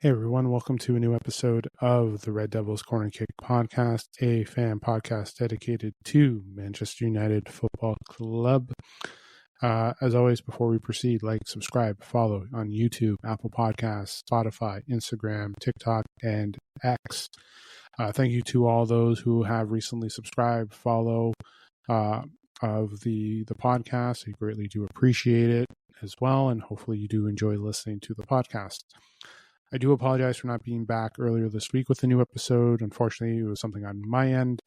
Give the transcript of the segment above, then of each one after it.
Hey everyone, welcome to a new episode of the Red Devils Corner Kick podcast, a fan podcast dedicated to Manchester United Football Club. As always, before we proceed, like, subscribe, follow on YouTube, Apple Podcasts, Spotify, Instagram, TikTok, and X. Thank you to all those who have recently subscribed, follow of the podcast. I greatly do appreciate it as well, and hopefully you do enjoy listening to the podcast. I do apologize for not being back earlier this week with a new episode. Unfortunately, it was something on my end.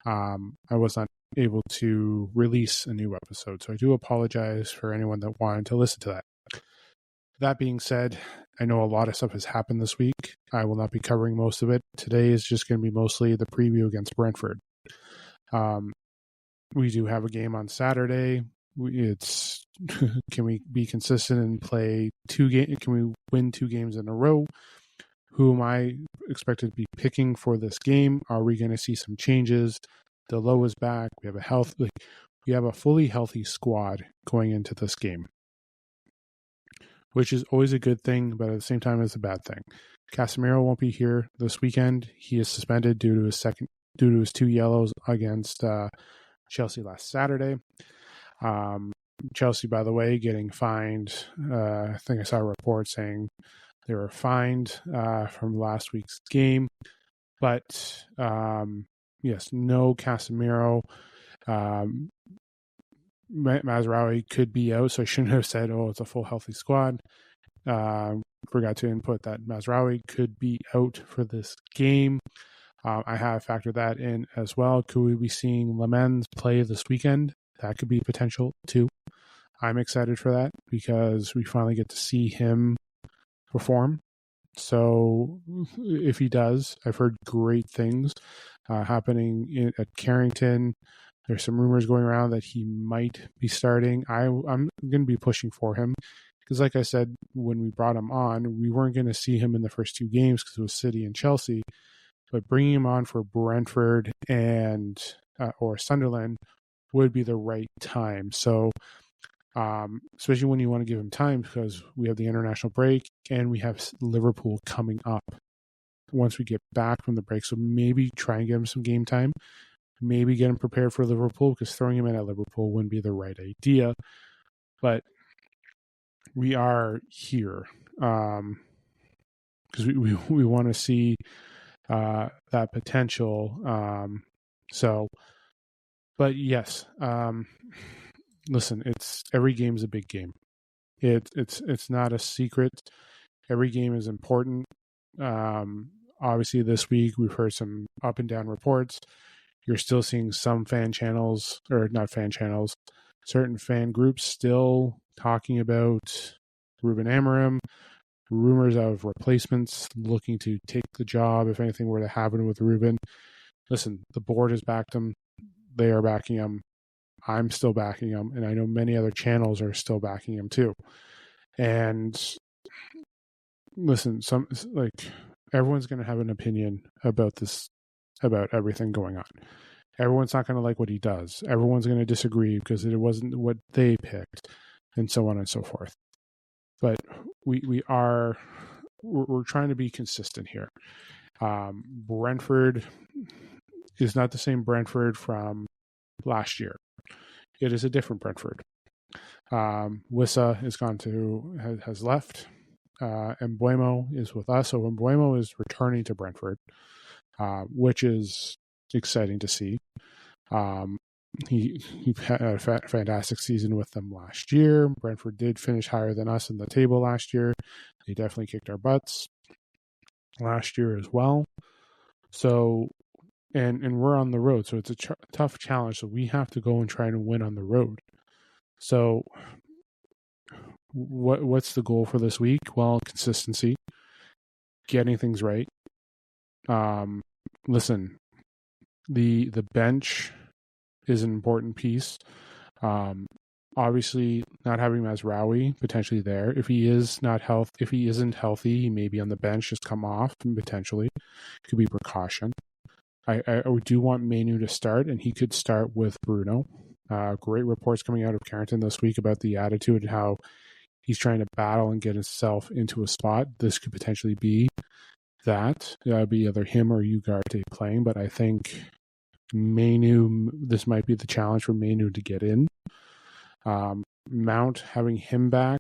I was not able to release a new episode, so I do apologize for anyone that wanted to listen to that. That being said, I know a lot of stuff has happened this week. I will not be covering most of it. Today is just going to be mostly the preview against Brentford. We do have a game on Saturday. It's can we be consistent and play two games? Can we win 2 games in a row? Who am I expected to be picking for this game? Are we going to see some changes? Delo is back. We have a fully healthy squad going into this game, which is always a good thing, but at the same time, it's a bad thing. Casemiro won't be here this weekend. He is suspended due to his 2 yellows against Chelsea last Saturday. Chelsea, by the way, getting fined. I think I saw a report saying they were fined from last week's game. But yes, no Casemiro. Mazraoui could be out, so I shouldn't have said, it's a full healthy squad. Forgot to input that Mazraoui could be out for this game. I have factored that in as well. Could we be seeing Lemens play this weekend? That could be potential too. I'm excited for that because we finally get to see him perform. So if he does, I've heard great things happening at Carrington. There's some rumors going around that he might be starting. I'm going to be pushing for him because, like I said, when we brought him on, we weren't going to see him in the first 2 games because it was City and Chelsea. But bringing him on for Brentford and or Sunderland would be the right time. So, especially when you want to give him time because we have the international break and we have Liverpool coming up once we get back from the break. So maybe try and give him some game time. Maybe get him prepared for Liverpool because throwing him in at Liverpool wouldn't be the right idea. But we are here because we want to see that potential. But yes, listen, every game is a big game. It's not a secret. Every game is important. Obviously, this week we've heard some up and down reports. You're still seeing some fan channels, or not fan channels, certain fan groups still talking about Ruben Amorim, rumors of replacements looking to take the job if anything were to happen with Ruben. Listen, the board has backed him. They are backing him. I'm still backing him, and I know many other channels are still backing him too. And listen, everyone's going to have an opinion about this, about everything going on. Everyone's not going to like what he does. Everyone's going to disagree because it wasn't what they picked, and so on and so forth. But we're trying to be consistent here. Brentford is not the same Brentford from last year. It is a different Brentford. Wissa has left. Mbeumo is with us. So Mbeumo is returning to Brentford, which is exciting to see. He had a fantastic season with them last year. Brentford did finish higher than us in the table last year. They definitely kicked our butts last year as well. So, and we're on the road, so it's a tough challenge. So we have to go and try and win on the road. So, what's the goal for this week? Well, consistency, getting things right. Listen, the bench is an important piece. Obviously, not having Mazraoui potentially there. If he isn't healthy, he may be on the bench, just come off and potentially could be precaution. I do want Manu to start, and he could start with Bruno. Great reports coming out of Carrington this week about the attitude and how he's trying to battle and get himself into a spot. This could potentially be that. It would be either him or Ugarte playing, but I think this might be the challenge for Mainu to get in. Mount, having him back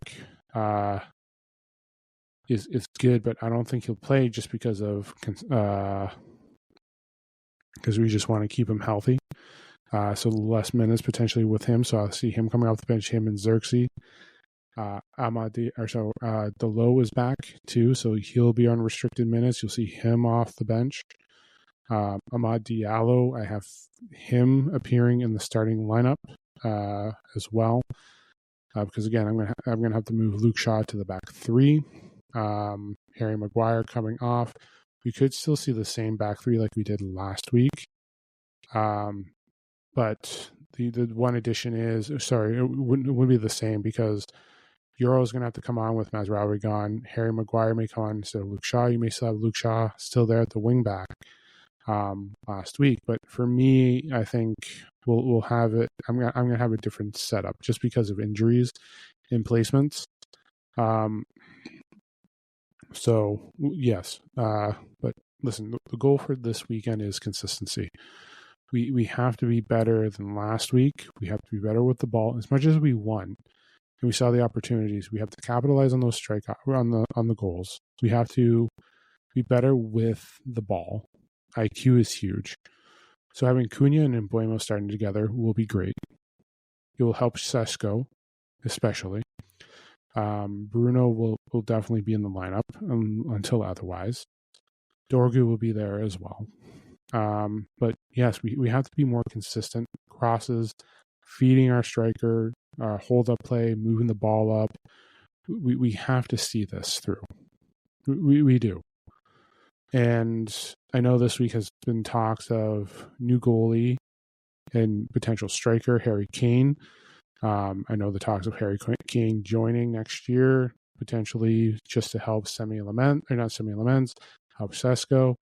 is good, but I don't think he'll play just because we just want to keep him healthy. So less minutes potentially with him. So I'll see him coming off the bench, him and Xerxes. Delo is back too, so he'll be on restricted minutes. You'll see him off the bench. Amad Diallo, I have him appearing in the starting lineup as well, because again, I'm gonna have to move Luke Shaw to the back three. Harry Maguire coming off. We could still see the same back three like we did last week, but the one addition is it wouldn't be the same because Euro is going to have to come on with Mazraoui gone. Harry Maguire may come on instead of Luke Shaw. You may still have Luke Shaw still there at the wing back last week. But for me, I think we'll have it. I'm going to have a different setup just because of injuries and placements. So yes, but listen, the goal for this weekend is consistency. We have to be better than last week. We have to be better with the ball. As much as we won, and we saw the opportunities, we have to capitalize on those on the goals. We have to be better with the ball. IQ is huge. So having Cunha and Mbuemo starting together will be great. It will help Sesko, especially. Bruno will definitely be in the lineup until otherwise. Dorgu will be there as well. But yes, we have to be more consistent. Crosses, feeding our striker, hold up play, moving the ball up. We have to see this through. We do. And I know this week has been talks of new goalie and potential striker, Harry Kane. I know the talks of Harry Kane joining next year, potentially just to help help Sesko.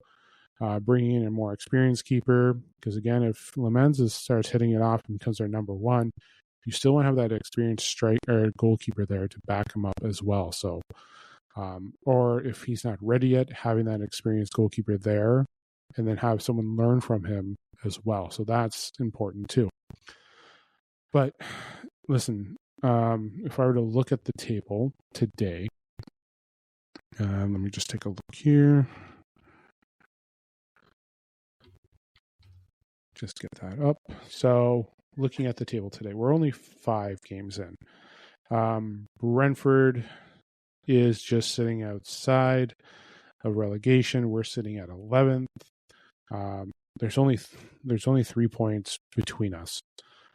Bringing in a more experienced keeper, because again, if Lamens starts hitting it off and becomes our number one, you still want to have that experienced goalkeeper there to back him up as well. So, or if he's not ready yet, having that experienced goalkeeper there, and then have someone learn from him as well. So that's important too. But listen, if I were to look at the table today, let me just take a look here. Just get that up. So looking at the table today, we're only 5 games in. Brentford is just sitting outside of relegation. We're sitting at 11th. There's only 3 points between us.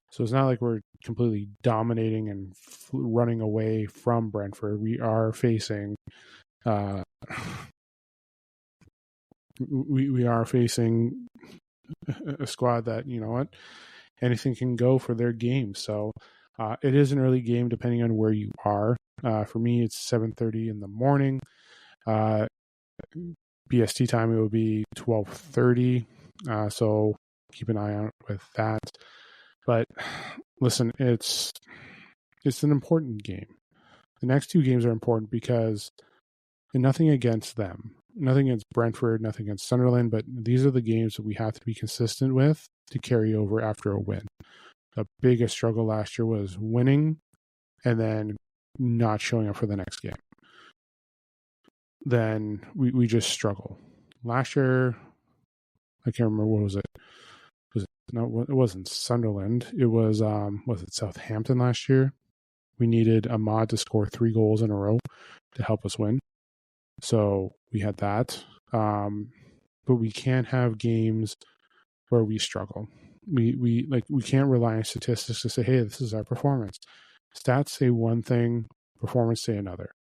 So it's not like we're completely dominating and running away from Brentford. We are facing we are facing a squad that, you know what, anything can go for their game. So it is an early game depending on where you are. For me, it's 7:30 in the morning. BST time, it will be 12:30. So keep an eye out with that. But listen, it's an important game. The next 2 games are important because, and nothing against them, nothing against Brentford, nothing against Sunderland, but these are the games that we have to be consistent with to carry over after a win. The biggest struggle last year was winning and then not showing up for the next game. Then we just struggle. Last year, I can't remember, what was it? No, it wasn't Sunderland. It was it Southampton last year? We needed Ahmad to score 3 goals in a row to help us win. So we had that. But we can't have games where we struggle. We can't rely on statistics to say, hey, this is our performance. Stats say one thing, performance say another.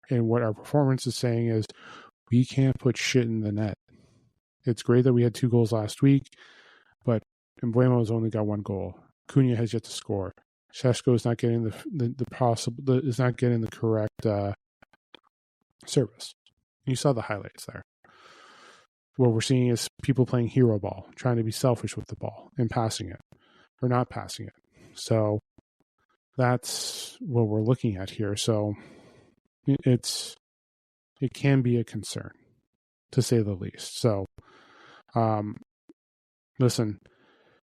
And what our performance is saying is we can't put shit in the net. It's great that we had 2 goals last week, but Mbuemo has only got 1 goal. Cunha has yet to score. Sesko is not getting is not getting the correct service. You saw the highlights there. What we're seeing is people playing hero ball, trying to be selfish with the ball and passing it or not passing it. So that's what we're looking at here. So it can be a concern, to say the least. So, listen,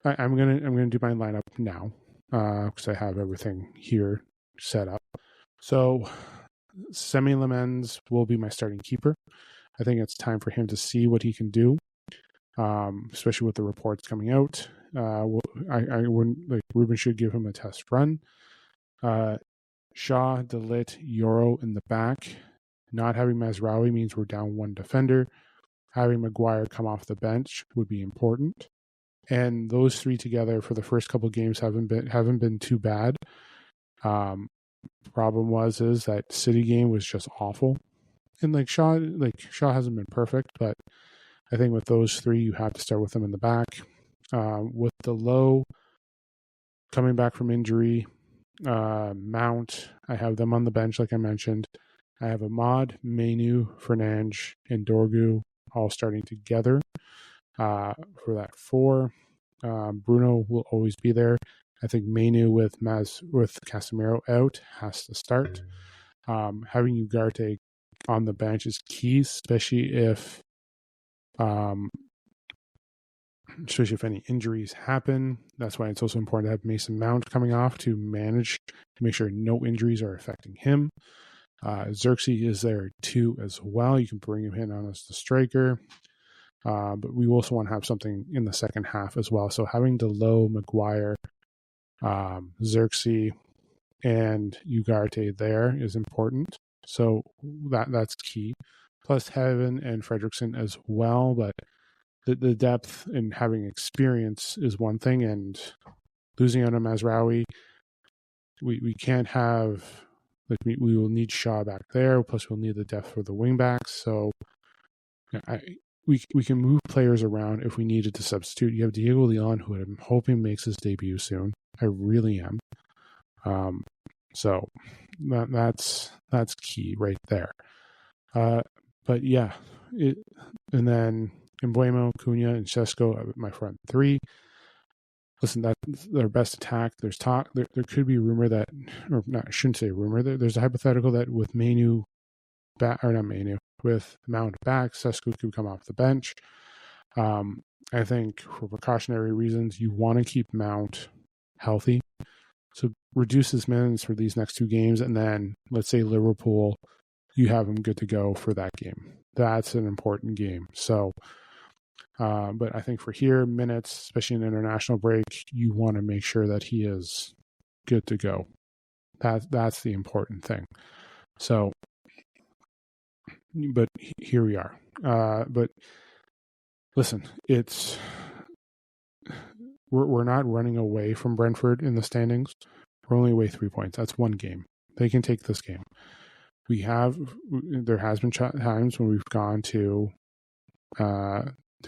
I'm gonna do my lineup now because I have everything here set up. So, Semi Lamens will be my starting keeper. I think it's time for him to see what he can do, especially with the reports coming out. I wouldn't like Ruben should give him a test run. Shaw, DeLitt, Yoro in the back. Not having Mazraoui means we're down one defender. Having Maguire come off the bench would be important. And those three together for the first couple of games haven't been too bad. Problem is that City game was just awful. And Shaw hasn't been perfect, but I think with those three you have to start with them in the back. With the low coming back from injury, Mount, I have them on the bench like I mentioned. I have Ahmad, Mainu, Fernandes, and Dorgu all starting together for that four. Bruno will always be there. I think Mainu with Casemiro out has to start. Having Ugarte on the bench is key, especially if any injuries happen. That's why it's also important to have Mason Mount coming off to make sure no injuries are affecting him. Xerxes is there too as well. You can bring him in on as the striker. But we also want to have something in the second half as well. So having Delo, Maguire, Xerxes, and Ugarte there is important. So that's key. Plus Heaven and Fredrickson as well. But the depth and having experience is one thing. And losing out on Mazraoui, we can't have... we will need Shaw back there. Plus, we'll need the depth for the wing backs. So, we can move players around if we needed to substitute. You have Diego Leon, who I'm hoping makes his debut soon. I really am. So that's key right there. But yeah, and then Embuemo, Cunha, and Sesko, my front three. Listen, that's their best attack. There's talk. There could be a rumor that, or not, I shouldn't say rumor. There's a hypothetical that with Mainu back, or not Mainu, with Mount back, Sesko could come off the bench. I think for precautionary reasons, you want to keep Mount healthy. So reduce his minutes for these next two games, and then let's say Liverpool, you have him good to go for that game. That's an important game. So. But I think for here, minutes, especially in international break, you want to make sure that he is good to go. That's the important thing. So, but here we are. But listen, we're not running away from Brentford in the standings. We're only away 3 points. That's one game. They can take this game. There has been times when we've gone to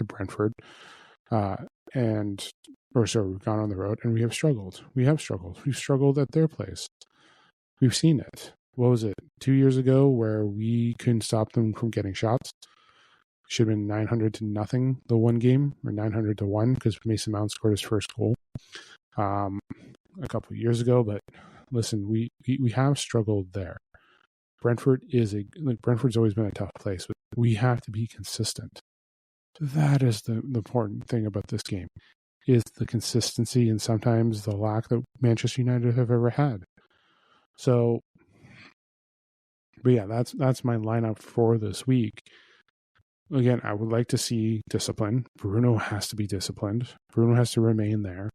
Brentford, we've gone on the road and we have struggled. We've struggled at their place. We've seen it. What was it, 2 years ago, where we couldn't stop them from getting shots? Should have been 900-0 the one game, or 900-1, because Mason Mount scored his first goal a couple of years ago. But listen, we have struggled there. Brentford's always been a tough place, but we have to be consistent. That is the important thing about this game, is the consistency and sometimes the lack that Manchester United have ever had. So, but yeah, that's my lineup for this week. Again, I would like to see discipline. Bruno has to be disciplined. Bruno has to remain there.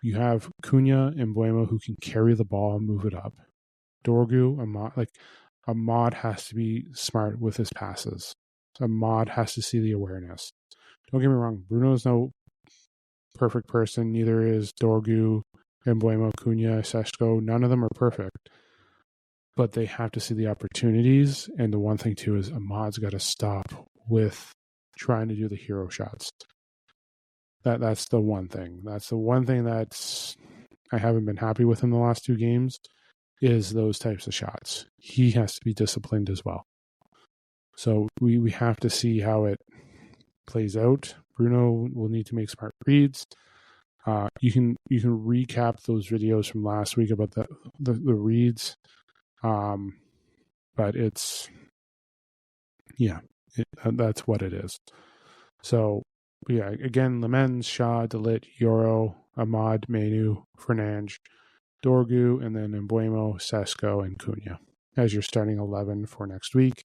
You have Cunha and Embuemo who can carry the ball and move it up. Dorgu, Ahmad has to be smart with his passes. Ahmad has to see the awareness. Don't get me wrong, Bruno is no perfect person. Neither is Dorgu, Embuemo, Cunha, Sesko. None of them are perfect. But they have to see the opportunities. And the one thing, too, is Ahmad's got to stop with trying to do the hero shots. That's the one thing. That's the one thing that's I haven't been happy with in the last two games, is those types of shots. He has to be disciplined as well. So we have to see how it plays out. Bruno will need to make smart reads. You can recap those videos from last week about the reads. but that's what it is. So, yeah, again, Lemens, Shaw, Delit, Yoro, Ahmad, Menu, Fernandes, Dorgu, and then Embuemo, Sesko, and Cunha as your starting 11 for next week.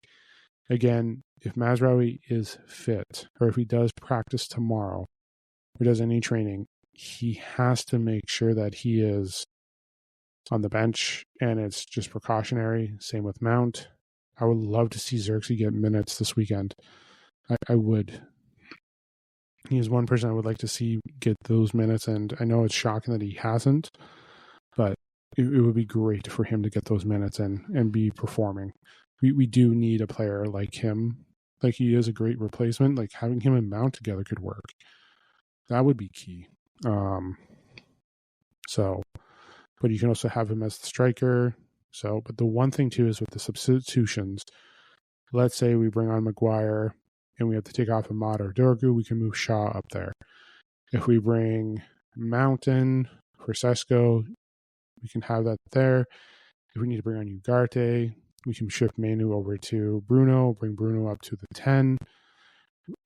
Again, if Mazraoui is fit, or if he does practice tomorrow, or does any training, he has to make sure that he is on the bench, and it's just precautionary. Same with Mount. I would love to see Xerxes get minutes this weekend. I would. He is one person I would like to see get those minutes, and I know it's shocking that he hasn't, but it would be great for him to get those minutes and be performing. We do need a player like him. Like, he is a great replacement. Like, having him and Mount together could work. That would be key. But you can also have him as the striker. But the one thing too is with the substitutions, let's say we bring on Maguire and we have to take off Ahmad or Dorgu, we can move Shaw up there. If we bring Mountain for Sesko, we can have that there. If we need to bring on Ugarte, we can shift Manu over to Bruno, bring Bruno up to the 10.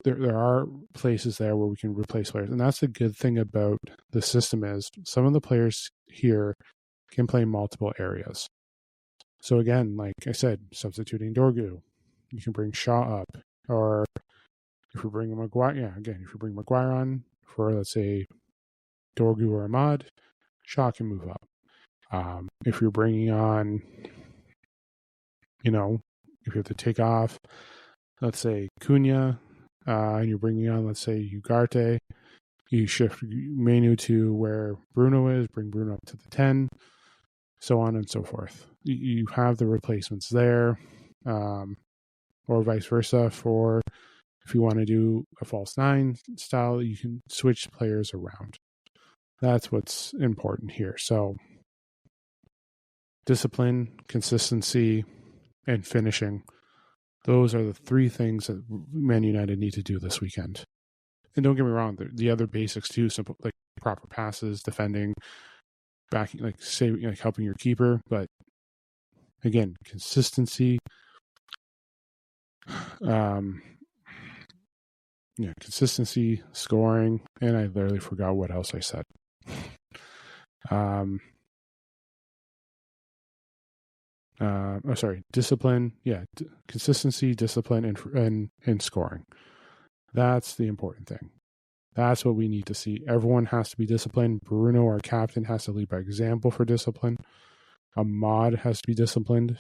There are places there where we can replace players. And that's the good thing about the system is some of the players here can play multiple areas. So again, like I said, substituting Dorgu, you can bring Shaw up. Or if you bring Maguire, if you bring Maguire on for, let's say, Dorgu or Ahmad, Shaw can move up. If you're bringing on, if you have to take off, let's say, Cunha, and you're bringing on, let's say, Ugarte, you shift Menu to where Bruno is, bring Bruno up to the 10, so on and so forth. You have the replacements there, or vice versa. For if you want to do a false 9 style, you can switch players around. That's what's important here. So discipline, consistency, and finishing. Those are the 3 things that Man United need to do this weekend. And don't get me wrong, the other basics too, simple, like proper passes, defending, backing, like saving, like helping your keeper. But again, consistency, scoring, and I literally forgot what else I said. Discipline. Yeah, consistency, discipline, and scoring. That's the important thing. That's what we need to see. Everyone has to be disciplined. Bruno, our captain, has to lead by example for discipline. Ahmad has to be disciplined.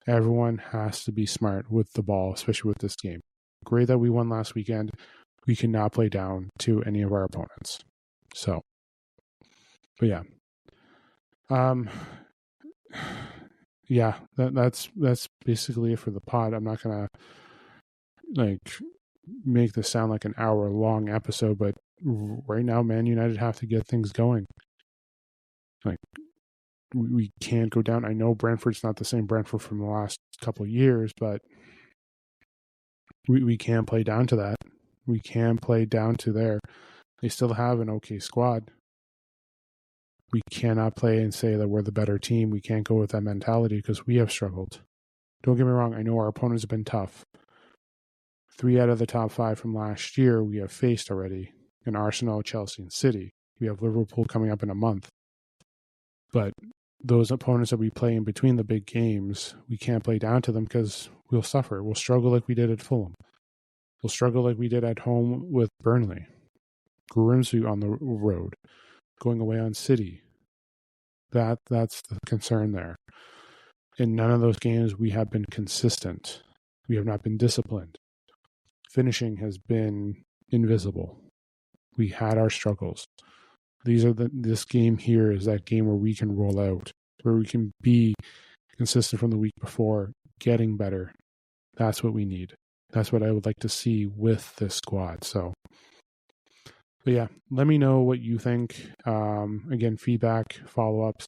Everyone has to be smart with the ball, especially with this game. Great that we won last weekend. We cannot play down to any of our opponents. So, but yeah. Yeah, that's basically it for the pod. I'm not gonna make this sound like an hour-long episode, but right now, Man United have to get things going. Like, we can't go down. I know Brentford's not the same Brentford from the last couple of years, but we can't play down to that. We can play down to there. They still have an okay squad. We cannot play and say that we're the better team. We can't go with that mentality because we have struggled. Don't get me wrong. I know our opponents have been tough. 3 out of the top 5 from last year we have faced already in Arsenal, Chelsea, and City. We have Liverpool coming up in a month. But those opponents that we play in between the big games, we can't play down to them because we'll suffer. We'll struggle like we did at Fulham. We'll struggle like we did at home with Burnley. Grimsby on the road. Going away on City. That's the concern there. In none of those games we have been consistent. We have not been disciplined. Finishing has been invisible. We had our struggles. This game here is that game where we can roll out, where we can be consistent from the week before, getting better. That's what we need. That's what I would like to see with this squad. So, but yeah, let me know what you think. Again, feedback, follow-ups.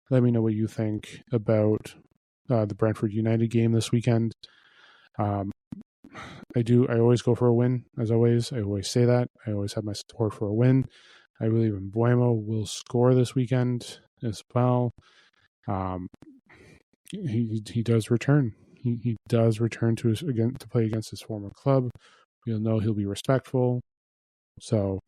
Let me know what you think about the Brentford United game this weekend. I always go for a win, as always. I always say that. I always have my support for a win. I believe Embuemo will score this weekend as well. he does return. He does return to play against his former club. We'll know he'll be respectful. So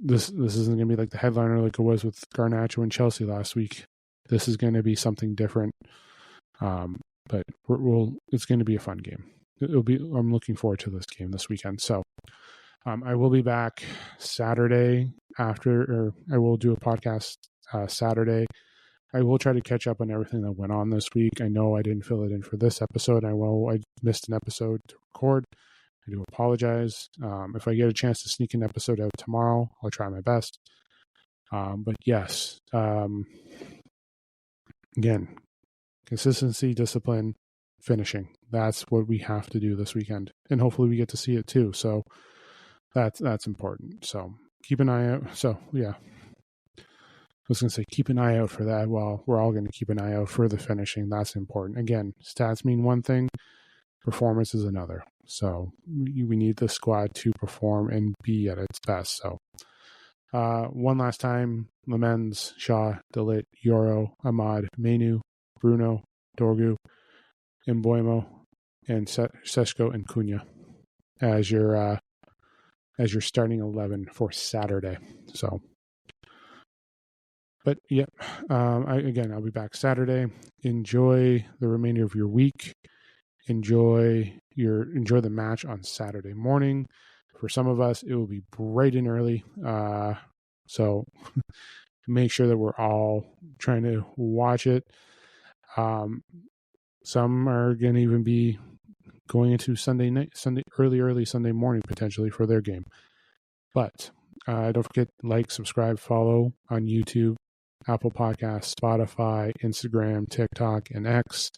this isn't going to be like the headliner like it was with Garnacho and Chelsea last week. This is going to be something different. But it's going to be a fun game. I'm looking forward to this game this weekend. So I will be back Saturday or I will do a podcast Saturday. I will try to catch up on everything that went on this week. I know I didn't fill it in for this episode. I missed an episode to record. I do apologize. If I get a chance to sneak an episode out tomorrow, I'll try my best. But yes, again, consistency, discipline, finishing. That's what we have to do this weekend. And hopefully we get to see it too. So that's important. So keep an eye out. So yeah, I was going to say keep an eye out for that. Well, we're all going to keep an eye out for the finishing. That's important. Again, stats mean one thing, performance is another. So we need the squad to perform and be at its best. So one last time, Lamens, Shaw, Delit, Yoro, Ahmad, Menu, Bruno, Dorgu, Mbuemo, and Sesko and Cunha as your starting 11 for Saturday. So, but yep, I'll be back Saturday. Enjoy the remainder of your week. Enjoy the match on Saturday morning. For some of us, it will be bright and early. So make sure that we're all trying to watch it. Some are going to even be going into early Sunday morning potentially for their game. But don't forget, like, subscribe, follow on YouTube, Apple Podcasts, Spotify, Instagram, TikTok, and X.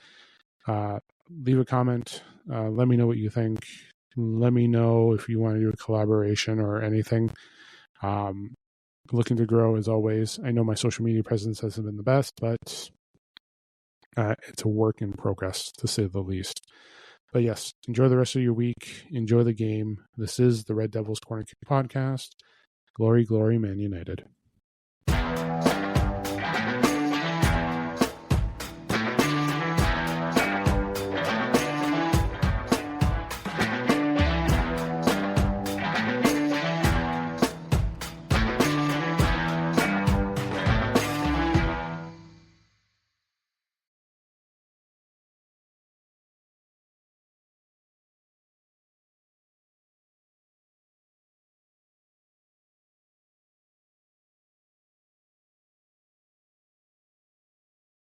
Leave a comment. Let me know what you think. Let me know if you want to do a collaboration or anything. Looking to grow as always. I know my social media presence hasn't been the best, but it's a work in progress, to say the least. But yes, enjoy the rest of your week. Enjoy the game. This is the Red Devils Corner Kick podcast. Glory, glory, Man United.